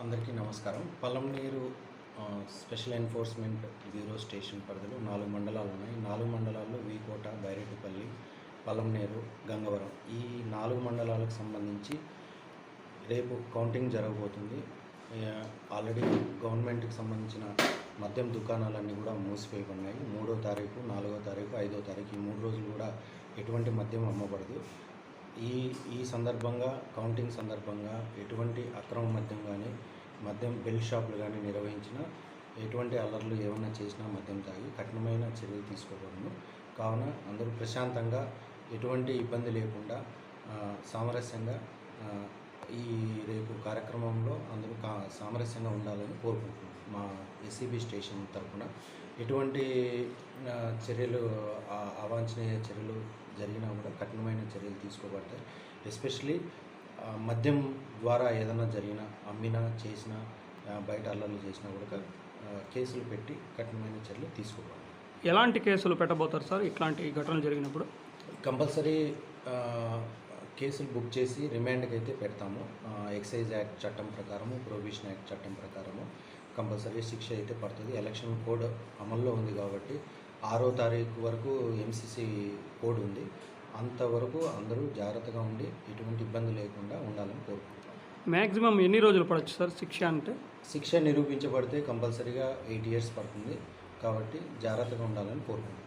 అందరికీ నమస్కారం. Palamaner special enforcement bureau station పరిధిలో 4 మండలాలు ఉన్నాయి. 4 మండలాల్లో వీకోట, బైరెడ్డిపల్లి, పలంనేరు, గంగవరం ఈ 4 మండలాలకు సంబంధించి రేపు కౌంటింగ్ జరగబోతుంది. ఆల్రెడీ గవర్నమెంట్కి సంబంధించిన మద్యం దుకాణాలన్నీ కూడా మూసిపోయి ఉన్నాయి. 3వ తారీఖు, 4వ తారీఖు, 5వ తారీఖు ఈ 3 రోజులు కూడా ఎటువంటి మద్యం అమ్మబడదు. ఈ సందర్భంగా కౌంటింగ్ సందర్భంగా ఎటువంటి అక్రమ మద్యం కానీ మద్యం బెల్ట్ షాపులు కానీ నిర్వహించిన ఎటువంటి అల్లర్లు ఏమైనా చేసినా మద్యం తాగి కఠినమైన చర్యలు తీసుకోబడును. కావున అందరూ ప్రశాంతంగా ఎటువంటి ఇబ్బంది లేకుండా సామరస్యంగా ఈ రేపు కార్యక్రమంలో అందరూ సామరస్యంగా ఉండాలని కోరుకుంటున్నాం. మా ఎస్సీబీ స్టేషన్ తరఫున ఎటువంటి చర్యలు అవాంఛనీయ చర్యలు జరిగినా కూడా కఠినమైన చర్యలు తీసుకోబడతాయి. ఎస్పెషలీ మద్యం ద్వారా ఏదైనా జరిగినా, అమ్మినా, చేసినా, బయట అల్లర్లు చేసినా కూడా కేసులు పెట్టి కఠినమైన చర్యలు తీసుకోబడతాయి. ఎలాంటి కేసులు పెట్టబోతారు సార్ ఇట్లాంటి ఘటనలు జరిగినప్పుడు? కంపల్సరీ కేసులు బుక్ చేసి రిమాండ్కి అయితే పెడతాము. ఎక్సైజ్ యాక్ట్ చట్టం ప్రకారము, ప్రొహిబిషన్ యాక్ట్ చట్టం ప్రకారము కంపల్సరీ శిక్ష అయితే పడుతుంది. ఎలక్షన్ కోడ్ అమల్లో ఉంది కాబట్టి 6వ తారీఖు వరకు ఎంసీసీ కోడ్ ఉంది. అంతవరకు అందరూ జాగ్రత్తగా ఉండి ఎటువంటి ఇబ్బంది లేకుండా ఉండాలని కోరుకుంటున్నాం. మ్యాక్సిమం ఎన్ని రోజులు పడవచ్చు సార్ శిక్ష అంటే? శిక్ష నిరూపించబడితే కంపల్సరీగా 8 years పడుతుంది. కాబట్టి జాగ్రత్తగా ఉండాలని కోరుకుంటున్నాం.